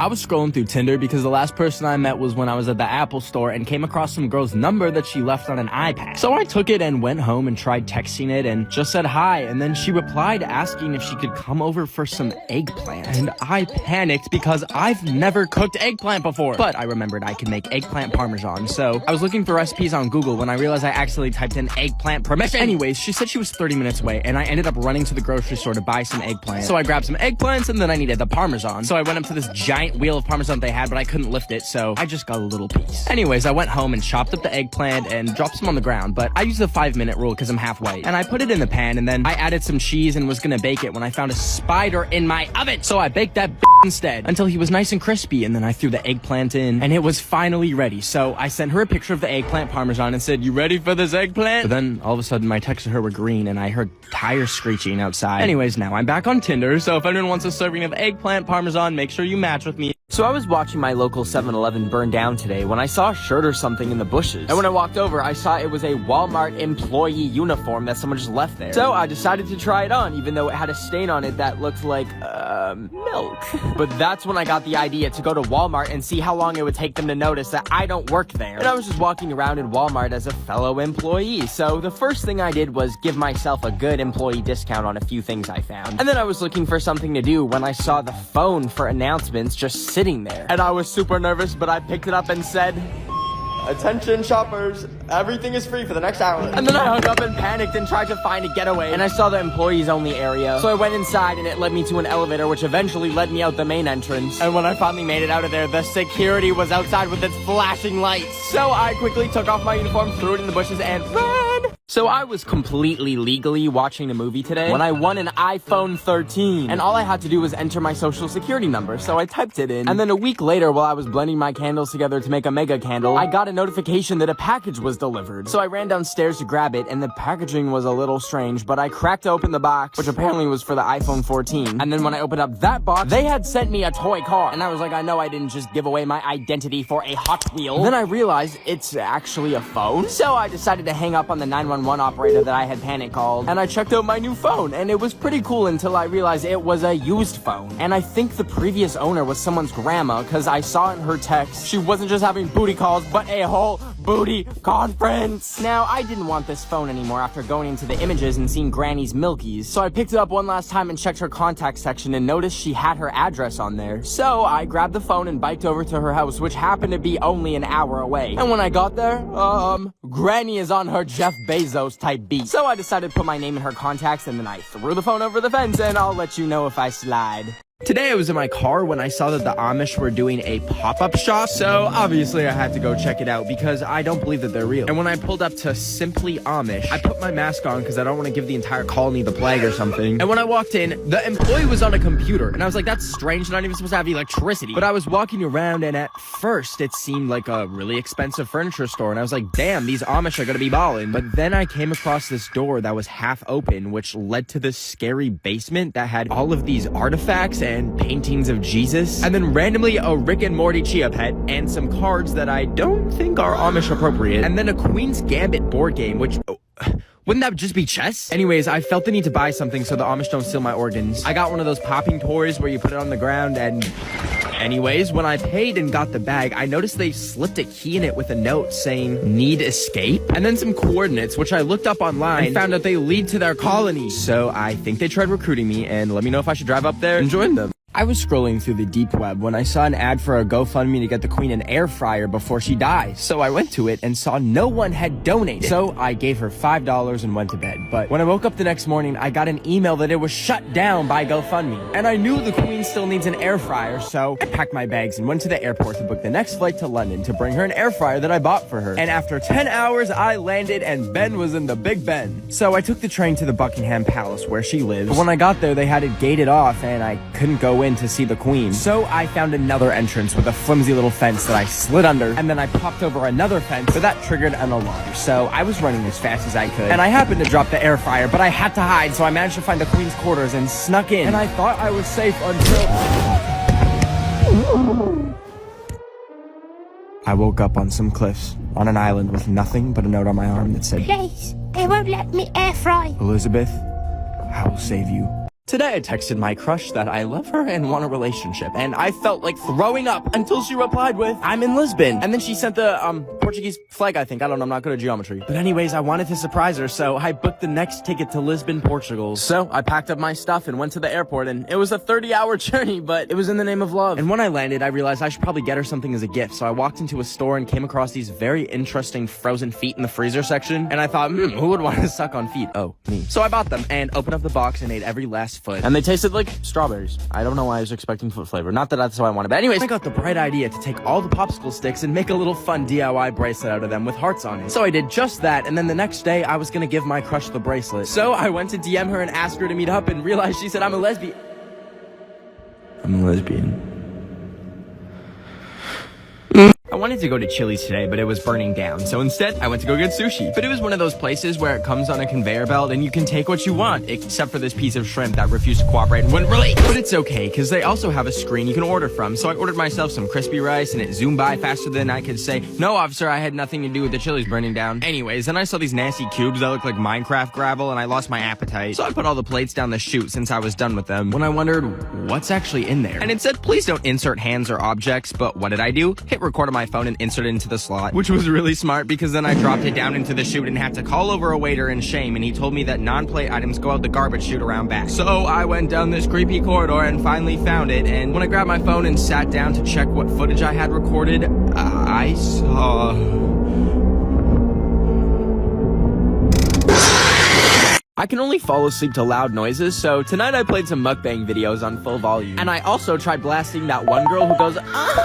I was scrolling through Tinder because the last person I met was when I was at the Apple store and came across some girl's number that she left on an iPad. So I took it and went home and tried texting it and just said hi, and then she replied asking if she could come over for some eggplant. And I panicked because I've never cooked eggplant before. But I remembered I could make eggplant parmesan, so I was looking for recipes on Google when I realized I accidentally typed in eggplant permission. Anyways, she said she was 30 minutes away, and I ended up running to the grocery store to buy some eggplant. So I grabbed some eggplants, and then I needed the parmesan. So I went up to this giant wheel of parmesan they had, but I couldn't lift it, so I just got a little piece. Anyways, I went home and chopped up the eggplant and dropped some on the ground, but I used the 5-minute rule because I'm half white. And I put it in the pan, and then I added some cheese and was gonna bake it when I found a spider in my oven. So I baked that instead until he was nice and crispy, and then I threw the eggplant in, and it was finally ready. So I sent her a picture of the eggplant parmesan and said, "You ready for this eggplant?" But then all of a sudden my texts to her were green, and I heard tires screeching outside. Anyways, now I'm back on Tinder, so if anyone wants a serving of eggplant parmesan, make sure you match with me. So I was watching my local 7-Eleven burn down today when I saw a shirt or something in the bushes. And when I walked over, I saw it was a Walmart employee uniform that someone just left there. So I decided to try it on, even though it had a stain on it that looked like, milk. But that's when I got the idea to go to Walmart and see how long it would take them to notice that I don't work there. And I was just walking around in Walmart as a fellow employee. So the first thing I did was give myself a good employee discount on a few things I found. And then I was looking for something to do when I saw the phone for announcements just sitting there. And I was super nervous, but I picked it up and said, "Attention shoppers, everything is free for the next hour." And then I hung up and panicked and tried to find a getaway, and I saw the employees only area. So I went inside and it led me to an elevator, which eventually led me out the main entrance. And when I finally made it out of there, the security was outside with its flashing lights. So I quickly took off my uniform, threw it in the bushes, and ran. So I was completely legally watching a movie today when I won an iPhone 13. And all I had to do was enter my social security number, so I typed it in. And then a week later, while I was blending my candles together to make a mega candle, I got a notification that a package was delivered. So I ran downstairs to grab it, and the packaging was a little strange, but I cracked open the box, which apparently was for the iPhone 14. And then when I opened up that box, they had sent me a toy car. And I was like, I know I didn't just give away my identity for a Hot Wheel. And then I realized it's actually a phone. So I decided to hang up on the 911 operator that I had panic called, and I checked out my new phone, and it was pretty cool until I realized it was a used phone. And I think the previous owner was someone's grandma, because I saw in her text she wasn't just having booty calls, but a whole booty conference. Now, I didn't want this phone anymore after going into the images and seeing Granny's Milkies, so I picked it up one last time and checked her contact section and noticed she had her address on there. So I grabbed the phone and biked over to her house, which happened to be only an hour away. And when I got there, Granny is on her Jeff Bezos type beat. So I decided to put my name in her contacts, and then I threw the phone over the fence, and I'll let you know if I slide. Today I was in my car when I saw that the Amish were doing a pop-up shop, so obviously I had to go check it out because I don't believe that they're real. And when I pulled up to Simply Amish, I put my mask on because I don't want to give the entire colony the plague or something. And when I walked in, the employee was on a computer, and I was like, that's strange, not even supposed to have electricity. But I was walking around, and at first it seemed like a really expensive furniture store, and I was like, damn, these Amish are gonna be ballin'. But then I came across this door that was half open, which led to this scary basement that had all of these artifacts and paintings of Jesus, and then randomly a Rick and Morty Chia Pet, and some cards that I don't think are Amish appropriate, and then a Queen's Gambit board game, which... wouldn't that just be chess? Anyways, I felt the need to buy something so the Amish don't steal my organs. I got one of those popping toys where you put it on the ground and... Anyways, when I paid and got the bag, I noticed they slipped a key in it with a note saying, "Need escape?" And then some coordinates, which I looked up online and found out they lead to their colony. So I think they tried recruiting me, and let me know if I should drive up there and join them. I was scrolling through the deep web when I saw an ad for a GoFundMe to get the Queen an air fryer before she dies. So I went to it and saw no one had donated. So I gave her $5 and went to bed. But when I woke up the next morning, I got an email that it was shut down by GoFundMe. And I knew the Queen still needs an air fryer, so I packed my bags and went to the airport to book the next flight to London to bring her an air fryer that I bought for her. And after 10 hours, I landed and Ben was in the Big Ben. So I took the train to the Buckingham Palace where she lives. But when I got there, they had it gated off and I couldn't go in to see the Queen. So I found another entrance with a flimsy little fence that I slid under, and then I popped over another fence, but that triggered an alarm. So I was running as fast as I could, and I happened to drop the air fryer, but I had to hide, so I managed to find the Queen's quarters and snuck in. And I thought I was safe until... I woke up on some cliffs, on an island with nothing but a note on my arm that said, Please, they won't let me air fry. Elizabeth, I will save you. Today I texted my crush that I love her and want a relationship, and I felt like throwing up until she replied with, "I'm in Lisbon." And then she sent the, Portuguese flag, I think. I don't know, I'm not good at geometry. But anyways, I wanted to surprise her, so I booked the next ticket to Lisbon, Portugal. So I packed up my stuff and went to the airport, and it was a 30-hour journey, but it was in the name of love. And when I landed, I realized I should probably get her something as a gift, so I walked into a store and came across these very interesting frozen feet in the freezer section, and I thought, who would want to suck on feet? Oh, me. So I bought them, and opened up the box and ate every last foot. And they tasted like strawberries. I don't know why I was expecting foot flavor. Not that that's what I wanted, but anyways, I got the bright idea to take all the popsicle sticks and make a little fun DIY bracelet out of them with hearts on it. So I did just that, and then the next day, I was gonna give my crush the bracelet. So I went to DM her and asked her to meet up and realized she said, I'm a lesbian. I wanted to go to Chili's today, but it was burning down, so instead, I went to go get sushi. But it was one of those places where it comes on a conveyor belt and you can take what you want, except for this piece of shrimp that refused to cooperate and wouldn't release. But it's okay, because they also have a screen you can order from, so I ordered myself some crispy rice, and it zoomed by faster than I could say, "No, officer, I had nothing to do with the Chili's burning down." Anyways, then I saw these nasty cubes that look like Minecraft gravel, and I lost my appetite. So I put all the plates down the chute since I was done with them, when I wondered, what's actually in there? And it said, please don't insert hands or objects, but what did I do? Hit record on my phone and insert it into the slot, which was really smart because then I dropped it down into the chute and had to call over a waiter in shame, and he told me that non-plate items go out the garbage chute around back. So I went down this creepy corridor and finally found it, and when I grabbed my phone and sat down to check what footage I had recorded, I saw... I can only fall asleep to loud noises, so tonight I played some mukbang videos on full volume. And I also tried blasting that one girl who goes,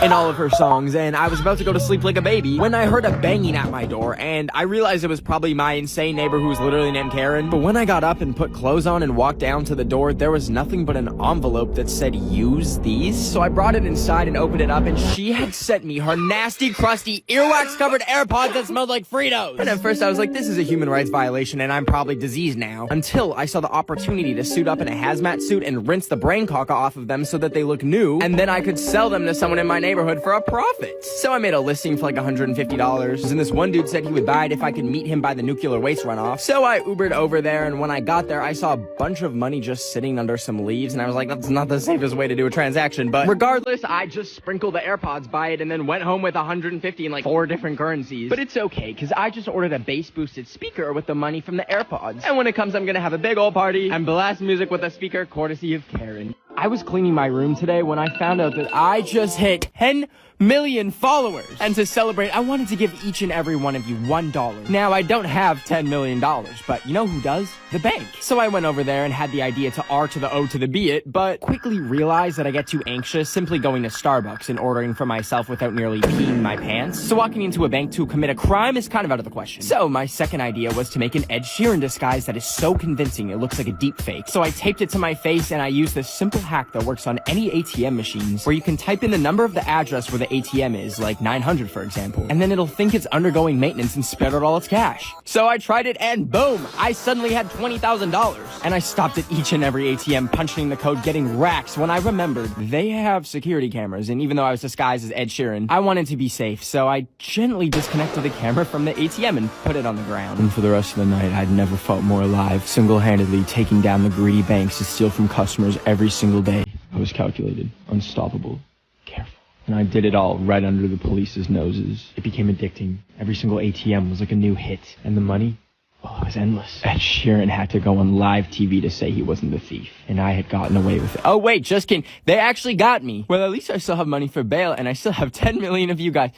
in all of her songs, and I was about to go to sleep like a baby when I heard a banging at my door, and I realized it was probably my insane neighbor who was literally named Karen. But when I got up and put clothes on and walked down to the door, there was nothing but an envelope that said, use these. So I brought it inside and opened it up, and she had sent me her nasty, crusty, earwax-covered AirPods that smelled like Fritos. And at first I was like, this is a human rights violation, and I'm probably diseased now. Until I saw the opportunity to suit up in a hazmat suit and rinse the brain caca off of them so that they look new, and then I could sell them to someone in my neighborhood for a profit. So I made a listing for like $150, and this one dude said he would buy it if I could meet him by the nuclear waste runoff. So I Ubered over there, and when I got there, I saw a bunch of money just sitting under some leaves, and I was like, that's not the safest way to do a transaction, but regardless, I just sprinkled the AirPods by it and then went home with 150 in like 4 different currencies. But it's okay, because I just ordered a bass-boosted speaker with the money from the AirPods, and when it comes, I'm gonna have a big old party and blast music with a speaker courtesy of Karen. I was cleaning my room today when I found out that I just hit 10 million followers. And to celebrate, I wanted to give each and every one of you $1. Now, I don't have $10 million, but you know who does? The bank. So I went over there and had the idea to R to the O to the B it, but quickly realized that I get too anxious simply going to Starbucks and ordering for myself without nearly peeing my pants. So walking into a bank to commit a crime is kind of out of the question. So my second idea was to make an Ed Sheeran disguise that is so convincing it looks like a deep fake. So I taped it to my face, and I used this simple hack that works on any ATM machines, where you can type in the number of the address where the ATM is, like 900 for example, and then it'll think it's undergoing maintenance and spit out all its cash. So I tried it, and boom, I suddenly had $20,000. And I stopped at each and every ATM punching the code, getting racks, when I remembered they have security cameras, and even though I was disguised as Ed Sheeran, I wanted to be safe, so I gently disconnected the camera from the ATM and put it on the ground. And for the rest of the night, I'd never felt more alive, single-handedly taking down the greedy banks to steal from customers every single day. I was calculated, unstoppable, careful. And I did it all right under the police's noses. It became addicting. Every single ATM was like a new hit. And the money? Oh, it was endless. Ed Sheeran had to go on live TV to say he wasn't the thief. And I had gotten away with it. Oh, wait, just kidding. They actually got me. Well, at least I still have money for bail, and I still have 10 million of you guys.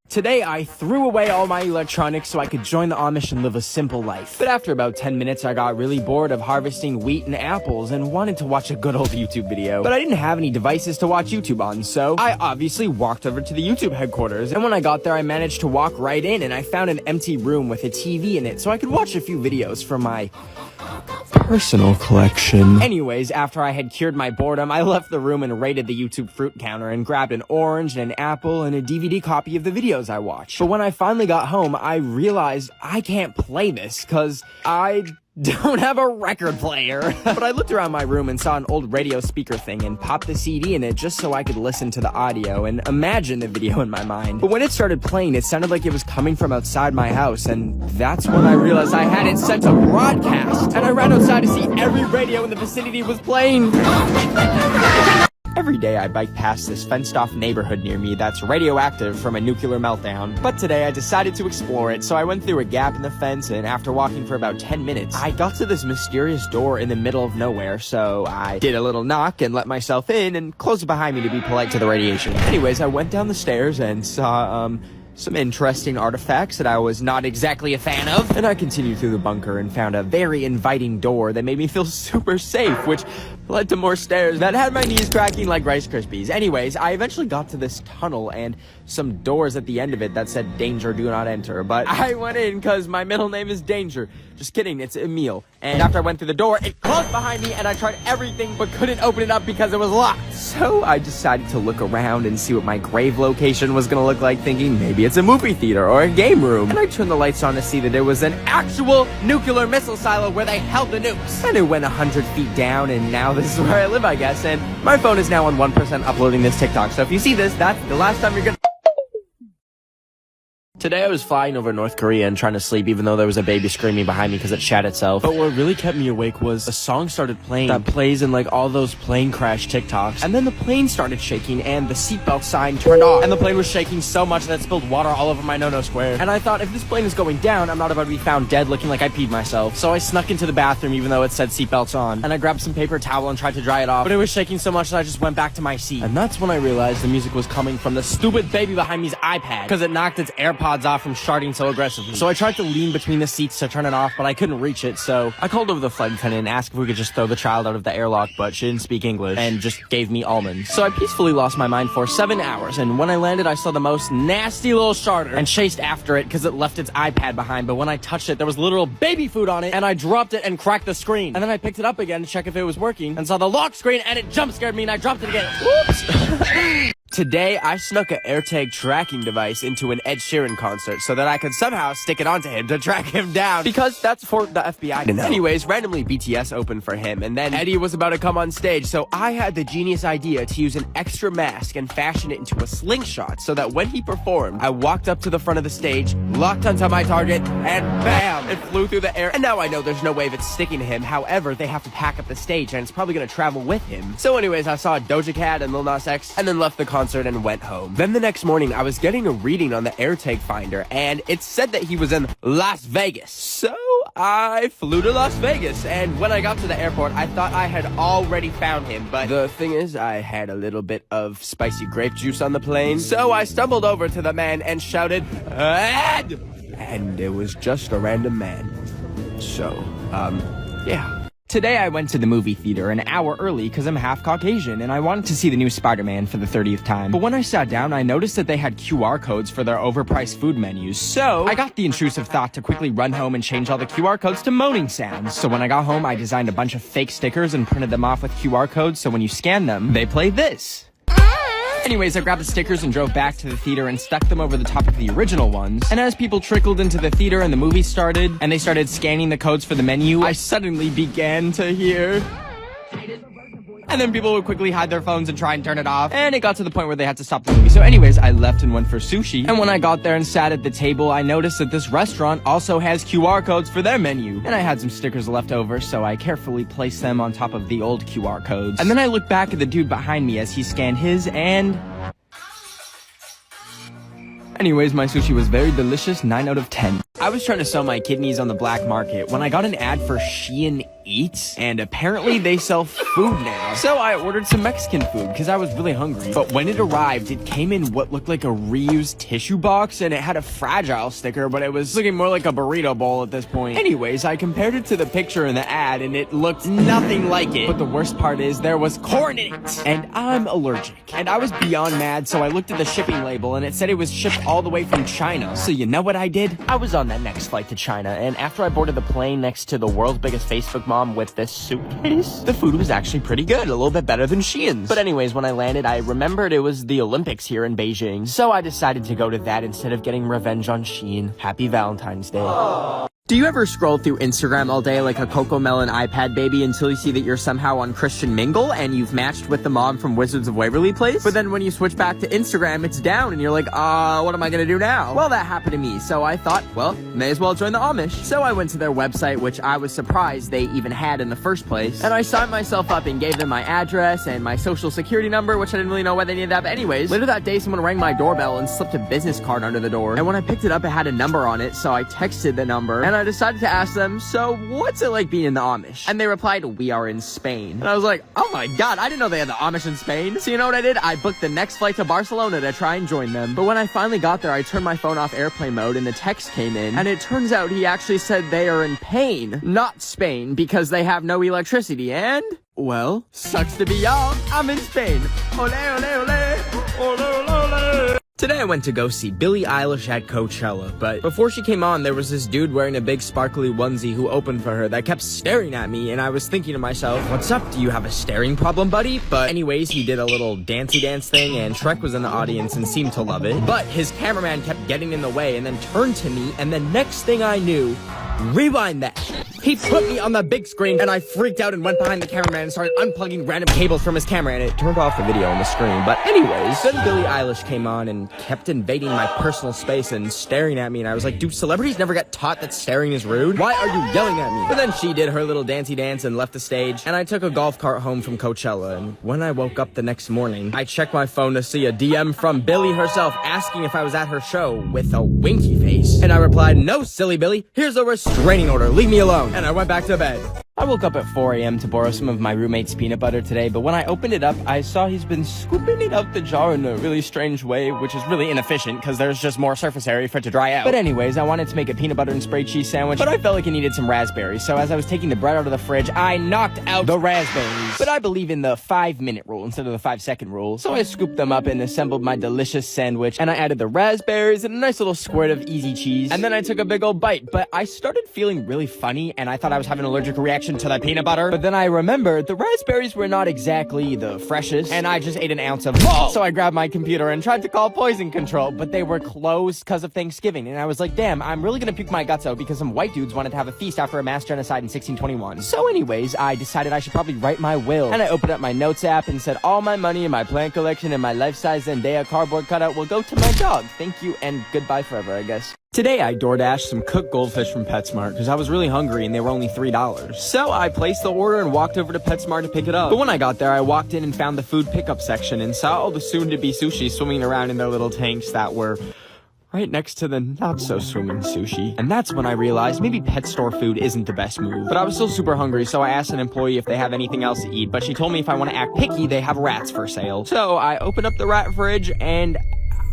Today, I threw away all my electronics so I could join the Amish and live a simple life. But after about 10 minutes, I got really bored of harvesting wheat and apples and wanted to watch a good old YouTube video. But I didn't have any devices to watch YouTube on, so I obviously walked over to the YouTube headquarters. And when I got there, I managed to walk right in, and I found an empty room with a TV in it so I could watch a few videos from my personal collection. Anyways, after I had cured my boredom, I left the room and raided the YouTube fruit counter and grabbed an orange, and an apple, and a DVD copy of the videos I watched. But when I finally got home, I realized I can't play this, cause I don't have a record player. But I looked around my room and saw an old radio speaker thing and popped the CD in it just so I could listen to the audio and imagine the video in my mind. But when it started playing, it sounded like it was coming from outside my house, and that's when I realized I had it set to broadcast. And I ran outside to see every radio in the vicinity was playing. Every day I bike past this fenced-off neighborhood near me that's radioactive from a nuclear meltdown. But today I decided to explore it, so I went through a gap in the fence, and after walking for about 10 minutes, I got to this mysterious door in the middle of nowhere, so I did a little knock and let myself in and closed it behind me to be polite to the radiation. Anyways, I went down the stairs and saw, some interesting artifacts that I was not exactly a fan of. And I continued through the bunker and found a very inviting door that made me feel super safe, which led to more stairs that had my knees cracking like Rice Krispies. Anyways, I eventually got to this tunnel and some doors at the end of it that said danger, do not enter. But I went in because my middle name is Danger. Just kidding, it's Emil. And after I went through the door, it closed behind me and I tried everything but couldn't open it up because it was locked. So I decided to look around and see what my grave location was gonna look like, thinking maybe it's a movie theater or a game room. And I turned the lights on to see that it was an actual nuclear missile silo where they held the nukes. And it went 100 feet down, and now this is where I live, I guess. And my phone is now on 1% uploading this TikTok. So if you see this, that's the last time you're gonna... Today I was flying over North Korea and trying to sleep even though there was a baby screaming behind me because it shat itself. But what really kept me awake was a song started playing that plays in like all those plane crash TikToks. And then the plane started shaking and the seatbelt sign turned off. And the plane was shaking so much that it spilled water all over my no-no square. And I thought, if this plane is going down, I'm not about to be found dead looking like I peed myself. So I snuck into the bathroom even though it said seatbelts on. And I grabbed some paper towel and tried to dry it off. But it was shaking so much that I just went back to my seat. And that's when I realized the music was coming from the stupid baby behind me's iPad, because it knocked its AirPods off from starting so aggressively. So I tried to lean between the seats to turn it off, but I couldn't reach it, so I called over the flight attendant and asked if we could just throw the child out of the airlock, but she didn't speak English and just gave me almonds. So I peacefully lost my mind for 7 hours, and when I landed, I saw the most nasty little starter and chased after it because it left its iPad behind, but when I touched it, there was literal baby food on it, and I dropped it and cracked the screen. And then I picked it up again to check if it was working, and saw the lock screen, and it jump scared me, and I dropped it again. Whoops! Today, I snuck an AirTag tracking device into an Ed Sheeran concert so that I could somehow stick it onto him to track him down, because that's for the FBI to know. Anyways, randomly BTS opened for him, and then Eddie was about to come on stage, so I had the genius idea to use an extra mask and fashion it into a slingshot so that when he performed, I walked up to the front of the stage, locked onto my target, and bam! It flew through the air. And now I know there's no way of it sticking to him. However, they have to pack up the stage, and it's probably gonna travel with him. So anyways, I saw Doja Cat and Lil Nas X, and then left the concert and went home. Then the next morning, I was getting a reading on the AirTag finder, and it said that he was in Las Vegas. So I flew to Las Vegas, and when I got to the airport, I thought I had already found him, but the thing is, I had a little bit of spicy grape juice on the plane, so I stumbled over to the man and shouted, "Ed!" And it was just a random man. So, yeah. Today I went to the movie theater an hour early because I'm half Caucasian and I wanted to see the new Spider-Man for the 30th time. But when I sat down, I noticed that they had QR codes for their overpriced food menus. So I got the intrusive thought to quickly run home and change all the QR codes to moaning sounds. So when I got home, I designed a bunch of fake stickers and printed them off with QR codes so when you scan them, they play this. Anyways, I grabbed the stickers and drove back to the theater and stuck them over the top of the original ones. And as people trickled into the theater and the movie started, and they started scanning the codes for the menu, I suddenly began to hear... And then people would quickly hide their phones and try and turn it off. And it got to the point where they had to stop the movie. So anyways, I left and went for sushi. And when I got there and sat at the table, I noticed that this restaurant also has QR codes for their menu. And I had some stickers left over, so I carefully placed them on top of the old QR codes. And then I looked back at the dude behind me as he scanned his, and... Anyways, my sushi was very delicious, 9 out of 10. I was trying to sell my kidneys on the black market when I got an ad for Shein Eats, and apparently they sell food now. So I ordered some Mexican food because I was really hungry. But when it arrived, it came in what looked like a reused tissue box, and it had a fragile sticker, but it was looking more like a burrito bowl at this point. Anyways, I compared it to the picture in the ad, and it looked nothing like it. But the worst part is there was corn in it, and I'm allergic. And I was beyond mad, so I looked at the shipping label, and it said it was shipped all the way from China. So you know what I did? I was on that next flight to China, and after I boarded the plane next to the world's biggest Facebook mom with this suitcase, the food was actually pretty good, a little bit better than Shein's. But anyways, when I landed, I remembered it was the Olympics here in Beijing, so I decided to go to that instead of getting revenge on Shein. Happy Valentine's Day. Aww. Do you ever scroll through Instagram all day like a Cocomelon iPad baby until you see that you're somehow on Christian Mingle and you've matched with the mom from Wizards of Waverly Place? But then when you switch back to Instagram, it's down and you're like, what am I gonna do now? Well, that happened to me, so I thought, well, may as well join the Amish. So I went to their website, which I was surprised they even had in the first place, and I signed myself up and gave them my address and my social security number, which I didn't really know why they needed that, but anyways, later that day someone rang my doorbell and slipped a business card under the door, and when I picked it up, it had a number on it, so I texted the number, and I decided to ask them, so what's it like being in the Amish? And they replied, we are in Spain. And I was like, oh my god, I didn't know they had the Amish in Spain. So you know what I did? I booked the next flight to Barcelona to try and join them. But when I finally got there, I turned my phone off airplane mode and the text came in, and it turns out he actually said they are in pain, not Spain, because they have no electricity, and well, sucks to be y'all, I'm in Spain. Ole, ole, ole, ole, ole, ole. Today I went to go see Billie Eilish at Coachella, but before she came on, there was this dude wearing a big sparkly onesie who opened for her that kept staring at me, and I was thinking to myself, what's up, do you have a staring problem, buddy? But anyways, he did a little dancey dance thing, and Shrek was in the audience and seemed to love it, but his cameraman kept getting in the way and then turned to me, and the next thing I knew, rewind that. He put me on the big screen, and I freaked out and went behind the cameraman and started unplugging random cables from his camera, and it turned off the video on the screen. But anyways, then Billie Eilish came on and kept invading my personal space and staring at me, and I was like, do celebrities never get taught that staring is rude? Why are you yelling at me? But then she did her little dancey dance and left the stage, and I took a golf cart home from Coachella, and when I woke up the next morning, I checked my phone to see a DM from Billie herself asking if I was at her show with a winky face, and I replied, no, silly Billie, here's a restraining order, leave me alone. And I went back to bed. I woke up at 4 a.m. to borrow some of my roommate's peanut butter today, but when I opened it up, I saw he's been scooping it out the jar in a really strange way, which is really inefficient because there's just more surface area for it to dry out. But anyways, I wanted to make a peanut butter and spray cheese sandwich, but I felt like it needed some raspberries, so as I was taking the bread out of the fridge, I knocked out the raspberries. But I believe in the 5-minute rule instead of the 5-second rule, so I scooped them up and assembled my delicious sandwich, and I added the raspberries and a nice little squirt of easy cheese, and then I took a big old bite, but I started feeling really funny, and I thought I was having an allergic reaction to the peanut butter. But then I remembered the raspberries were not exactly the freshest, and I just ate an ounce of both. So I grabbed my computer and tried to call poison control, but they were closed because of Thanksgiving. And I was like, damn, I'm really gonna puke my guts out because some white dudes wanted to have a feast after a mass genocide in 1621. So anyways, I decided I should probably write my will. And I opened up my notes app and said all my money and my plant collection and my life-size Zendaya cardboard cutout will go to my dog. Thank you and goodbye forever, I guess. Today I DoorDashed some cooked goldfish from PetSmart because I was really hungry and they were only $3. So I placed the order and walked over to PetSmart to pick it up. But when I got there, I walked in and found the food pickup section and saw all the soon-to-be sushi swimming around in their little tanks that were right next to the not-so-swimming sushi. And that's when I realized maybe pet store food isn't the best move. But I was still super hungry, so I asked an employee if they have anything else to eat, but she told me if I want to act picky, they have rats for sale. So I opened up the rat fridge and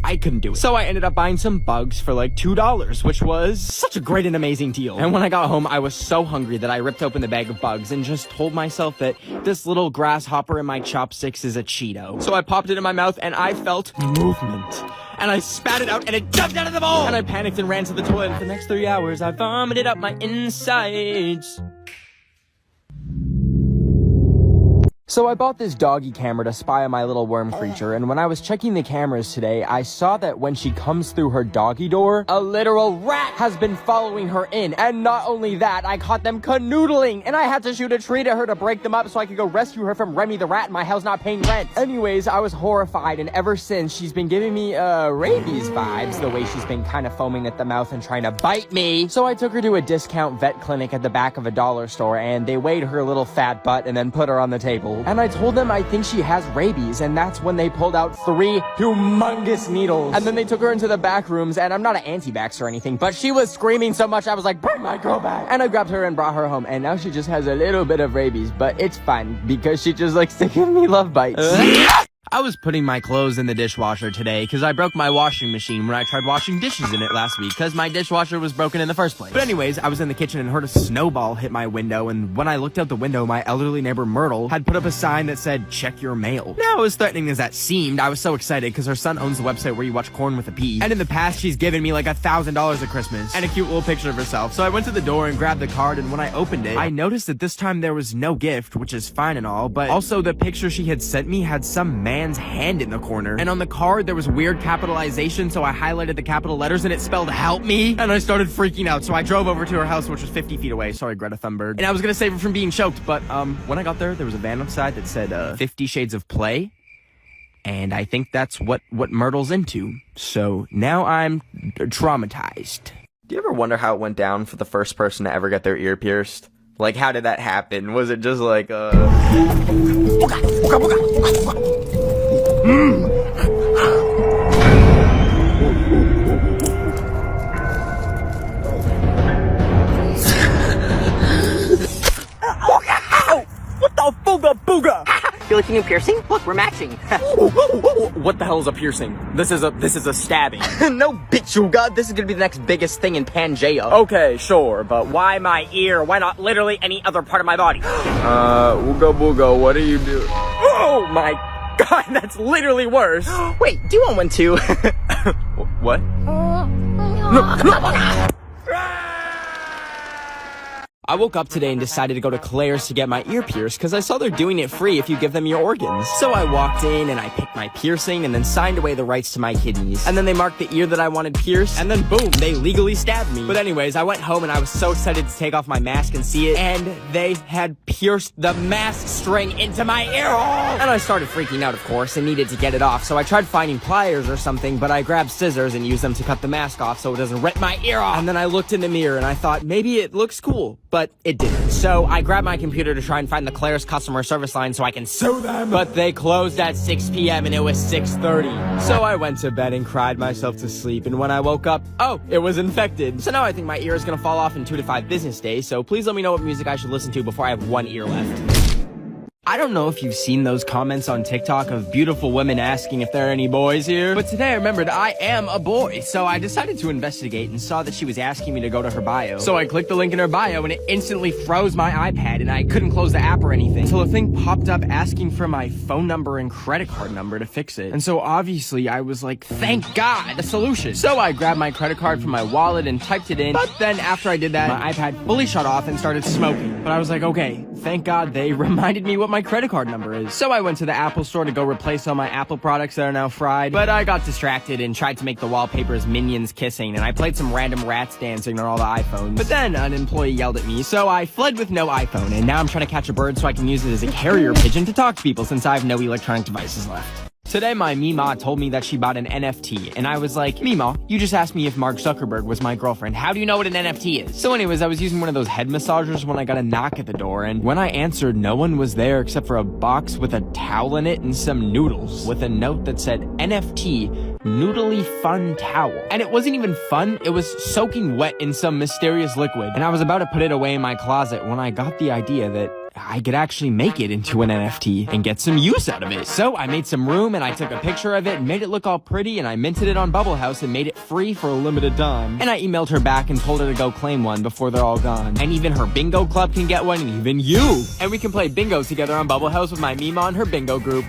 I couldn't do it. So I ended up buying some bugs for like $2, which was such a great and amazing deal. And when I got home, I was so hungry that I ripped open the bag of bugs and just told myself that this little grasshopper in my chopsticks is a Cheeto. So I popped it in my mouth and I felt movement. And I spat it out and it jumped out of the bowl! And I panicked and ran to the toilet. For the next 3 hours, I vomited up my insides. So I bought this doggy camera to spy on my little worm creature, and when I was checking the cameras today, I saw that when she comes through her doggy door, a literal rat has been following her in. And not only that, I caught them canoodling, and I had to shoot a treat at her to break them up so I could go rescue her from Remy the rat in my house not paying rent. Anyways, I was horrified, and ever since, she's been giving me, rabies vibes, the way she's been kind of foaming at the mouth and trying to bite me. So I took her to a discount vet clinic at the back of a dollar store, and they weighed her little fat butt and then put her on the table. And I told them I think she has rabies, and that's when they pulled out 3 humongous needles. And then they took her into the back rooms, and I'm not an anti-vax or anything, but she was screaming so much I was like, bring my girl back. And I grabbed her and brought her home, and now she just has a little bit of rabies, but it's fine because she just likes to give me love bites. I was putting my clothes in the dishwasher today because I broke my washing machine when I tried washing dishes in it last week because my dishwasher was broken in the first place. But anyways, I was in the kitchen and heard a snowball hit my window, and when I looked out the window, my elderly neighbor Myrtle had put up a sign that said, check your mail. Now, as threatening as that seemed, I was so excited because her son owns the website where you watch Corn with a P. And in the past, she's given me like $1,000 at Christmas and a cute little picture of herself. So I went to the door and grabbed the card, and when I opened it, I noticed that this time there was no gift, which is fine and all, but also the picture she had sent me had some man man's hand in the corner. And on the card, there was weird capitalization, so I highlighted the capital letters and it spelled help me. And I started freaking out, so I drove over to her house, which was 50 feet away. Sorry, Greta Thunberg. And I was gonna save her from being choked, but when I got there was a van outside that said 50 Shades of Play. And I think that's what Myrtle's into. So now I'm traumatized. Do you ever wonder how it went down for the first person to ever get their ear pierced? Like, how did that happen? Was it just like, What the booga? You like a new piercing? Look, we're matching. What the hell is a piercing? This is a stabbing. No, bitchuga. This is gonna be the next biggest thing in Pangea. Okay, sure, but why my ear? Why not literally any other part of my body? Ooga booga, what do you do? Oh my god, that's literally worse. Wait, do you want one too? What? No. I woke up today and decided to go to Claire's to get my ear pierced because I saw they're doing it free if you give them your organs. So I walked in and I picked my piercing and then signed away the rights to my kidneys. And then they marked the ear that I wanted pierced and then boom, they legally stabbed me. But anyways, I went home and I was so excited to take off my mask and see it, and they had pierced the mask string into my ear hole. And I started freaking out, of course, and needed to get it off. So I tried finding pliers or something, but I grabbed scissors and used them to cut the mask off so it doesn't rip my ear off. And then I looked in the mirror and I thought maybe it looks cool, but it didn't. So I grabbed my computer to try and find the Claire's customer service line so I can sue them. But they closed at 6 p.m. and it was 6:30. So I went to bed and cried myself to sleep. And when I woke up, oh, it was infected. So now I think my ear is gonna fall off in 2 to 5 business days. So please let me know what music I should listen to before I have one ear left. I don't know if you've seen those comments on TikTok of beautiful women asking if there are any boys here, but today I remembered I am a boy, so I decided to investigate and saw that she was asking me to go to her bio. So I clicked the link in her bio and it instantly froze my iPad and I couldn't close the app or anything until a thing popped up asking for my phone number and credit card number to fix it. And so obviously I was like, thank God, a solution. So I grabbed my credit card from my wallet and typed it in, but then after I did that, my iPad fully shut off and started smoking. But I was like, okay, thank God they reminded me what my credit card number is. So I went to the Apple store to go replace all my Apple products that are now fried, but I got distracted and tried to make the wallpapers minions kissing, and I played some random rats dancing on all the iPhones. But then an employee yelled at me, so I fled with no iPhone, and now I'm trying to catch a bird so I can use it as a carrier pigeon to talk to people since I have no electronic devices left. Today, my Mima told me that she bought an NFT, and I was like, Mima, you just asked me if Mark Zuckerberg was my girlfriend. How do you know what an NFT is? So anyways, I was using one of those head massagers when I got a knock at the door, and when I answered, no one was there except for a box with a towel in it and some noodles, with a note that said, NFT, noodly fun towel. And it wasn't even fun, it was soaking wet in some mysterious liquid, and I was about to put it away in my closet when I got the idea that I could actually make it into an NFT and get some use out of it. So I made some room and I took a picture of it and made it look all pretty, and I minted it on Bubble House and made it free for a limited time. And I emailed her back and told her to go claim one before they're all gone. And even her bingo club can get one, and even you. And we can play bingo together on Bubble House with my Mima and her bingo group.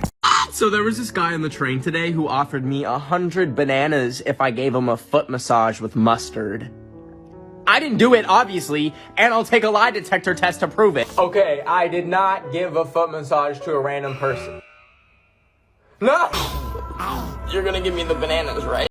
So there was this guy on the train today who offered me 100 bananas if I gave him a foot massage with mustard. I didn't do it, obviously, and I'll take a lie detector test to prove it. Okay, I did not give a foot massage to a random person. No! You're gonna give me the bananas, right?